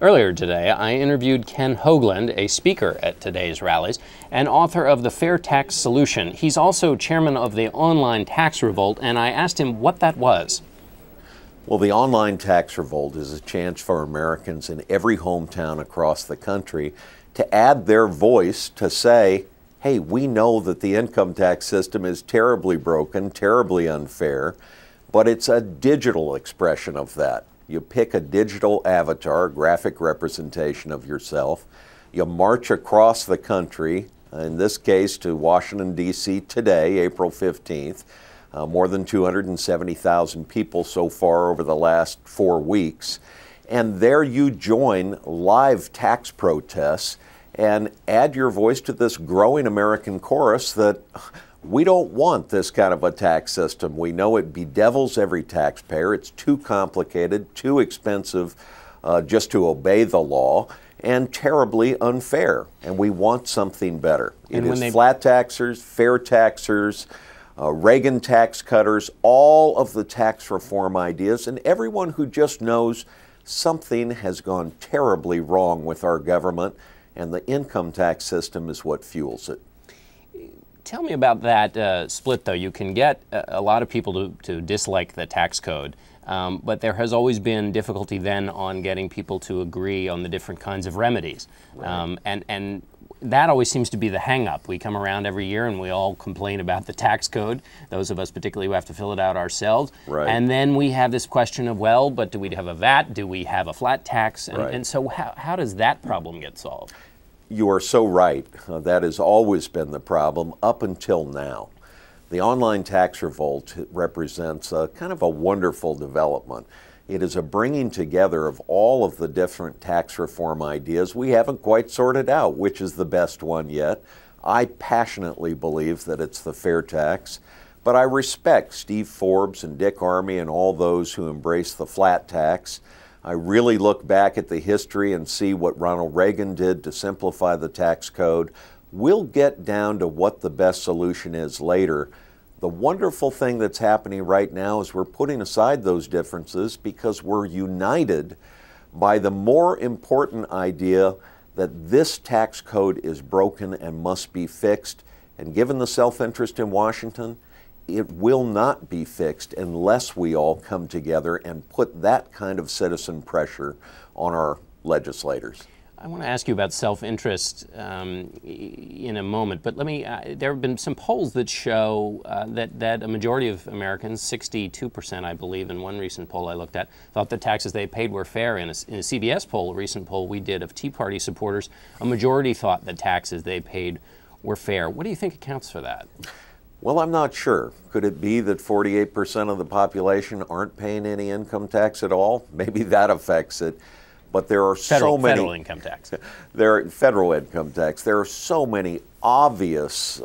Earlier today, I interviewed Ken Hoagland, a speaker at today's rallies and author of The Fair Tax Solution. He's also chairman of the online tax revolt, and I asked him what that was. Well, the online tax revolt is a chance for Americans in every hometown across the country to add their voice to say, hey, we know that the income tax system is terribly broken, terribly unfair, but it's a digital expression of that. You pick a digital avatar, graphic representation of yourself. You march across the country, in this case to Washington, D.C. today, April 15th. More than 270,000 people so far over the last 4 weeks. And there you join live tax protests and add your voice to this growing American chorus that we don't want this kind of a tax system. We know it bedevils every taxpayer. It's too complicated, too expensive just to obey the law, and terribly unfair. And we want something better. It is flat taxers, fair taxers, Reagan tax cutters, all of the tax reform ideas, and everyone who just knows something has gone terribly wrong with our government, and the income tax system is what fuels it. Tell me about that split, though. You can get a lot of people to dislike the tax code, but there has always been difficulty then on getting people to agree on the different kinds of remedies. Right. And that always seems to be the hang-up. We come around every year and we all complain about the tax code, those of us particularly who have to fill it out ourselves. Right. And then we have this question of, well, but do we have a VAT? Do we have a flat tax? And, right. and so how does that problem get solved? You are so right. That has always been the problem up until now. The online tax revolt represents a kind of a wonderful development. It is a bringing together of all of the different tax reform ideas. We haven't quite sorted out which is the best one yet. I passionately believe that it's the fair tax, but I respect Steve Forbes and Dick Armey and all those who embrace the flat tax. I really look back at the history and see what Ronald Reagan did to simplify the tax code. We'll get down to what the best solution is later. The wonderful thing that's happening right now is we're putting aside those differences because we're united by the more important idea that this tax code is broken and must be fixed. And given the self-interest in Washington, it will not be fixed unless we all come together and put that kind of citizen pressure on our legislators. I want to ask you about self-interest in a moment, but let me, there have been some polls that show that a majority of Americans, 62% I believe in one recent poll I looked at, thought the taxes they paid were fair. In a CBS poll, a recent poll we did of Tea Party supporters, a majority thought the taxes they paid were fair. What do you think accounts for that? Well, I'm not sure. Could it be that 48% of the population aren't paying any income tax at all? Maybe that affects it. But there are so many federal income tax. Federal income tax. There are so many obvious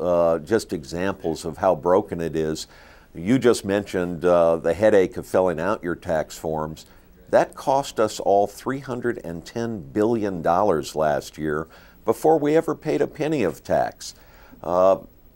just examples of how broken it is. You just mentioned the headache of filling out your tax forms. That cost us all $310 billion last year before we ever paid a penny of tax.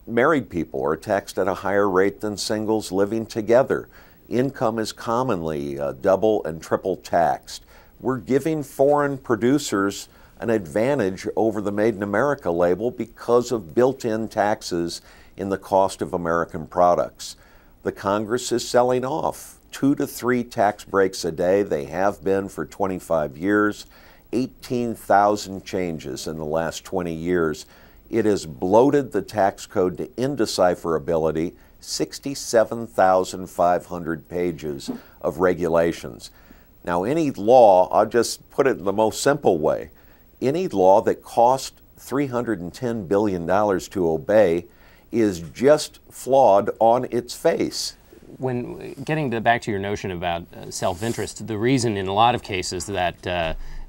Married people are taxed at a higher rate than singles living together. Income is commonly double and triple taxed. We're giving foreign producers an advantage over the Made in America label because of built-in taxes in the cost of American products. The Congress is selling off 2 to 3 tax breaks a day. They have been for 25 years, 18,000 changes in the last 20 years. It has bloated the tax code to indecipherability, 67,500 pages of regulations. Now, any law, I'll just put it in the most simple way, any law that cost $310 billion to obey is just flawed on its face. When getting back to your notion about self-interest, the reason in a lot of cases that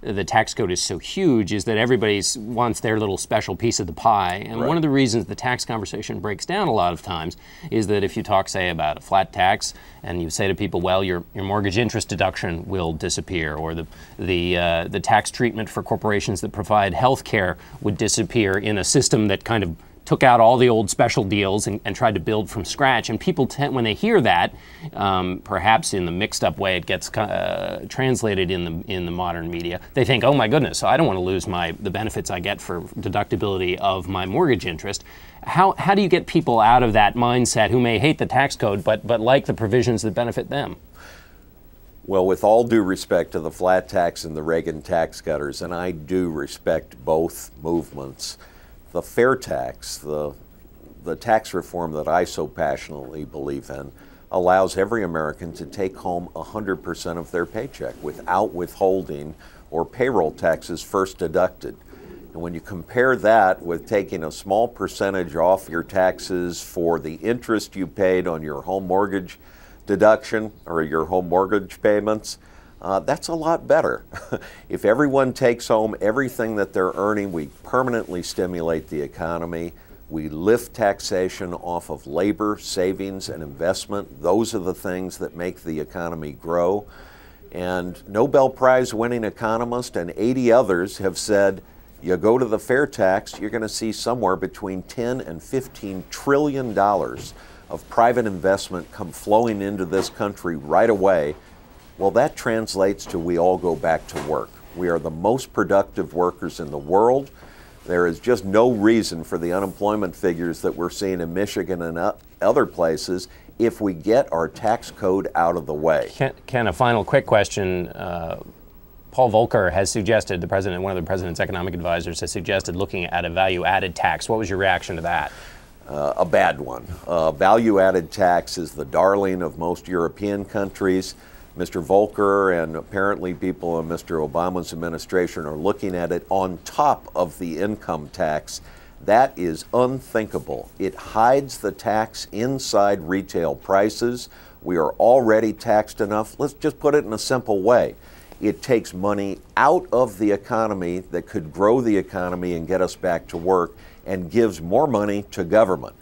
the tax code is so huge is that everybody wants their little special piece of the pie. And right. One of the reasons the tax conversation breaks down a lot of times is that if you talk, say, about a flat tax and you say to people, well, your mortgage interest deduction will disappear, or the tax treatment for corporations that provide health care would disappear in a system that kind of took out all the old special deals and tried to build from scratch. And people tend, when they hear that, perhaps in the mixed up way it gets translated in the modern media, they think, oh my goodness, I don't want to lose the benefits I get for deductibility of my mortgage interest. How do you get people out of that mindset who may hate the tax code but like the provisions that benefit them? Well, with all due respect to the flat tax and the Reagan tax cutters, and I do respect both movements, the fair tax, the tax reform that I so passionately believe in, allows every American to take home 100% of their paycheck without withholding or payroll taxes first deducted. And when you compare that with taking a small percentage off your taxes for the interest you paid on your home mortgage deduction or your home mortgage payments, that's a lot better. If everyone takes home everything that they're earning, we permanently stimulate the economy. We lift taxation off of labor, savings, and investment. Those are the things that make the economy grow. And Nobel Prize winning economists and 80 others have said, you go to the fair tax, you're going to see somewhere between 10 and $15 trillion of private investment come flowing into this country right away. Well, that translates to we all go back to work. We are the most productive workers in the world. There is just no reason for the unemployment figures that we're seeing in Michigan and other places if we get our tax code out of the way. Ken, a final quick question. Paul Volcker has suggested, one of the president's economic advisors has suggested looking at a value-added tax. What was your reaction to that? A bad one. Value-added tax is the darling of most European countries. Mr. Volcker and apparently people in Mr. Obama's administration are looking at it on top of the income tax. That is unthinkable. It hides the tax inside retail prices. We are already taxed enough. Let's just put it in a simple way. It takes money out of the economy that could grow the economy and get us back to work and gives more money to government.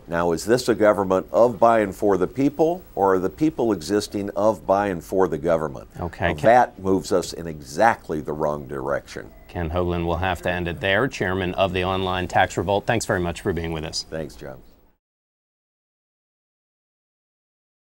Now, is this a government of, by, and for the people, or are the people existing of, by, and for the government? Okay. Now, that moves us in exactly the wrong direction. Ken Hoagland, we'll have to end it there. Chairman of the online tax revolt, thanks very much for being with us. Thanks, John.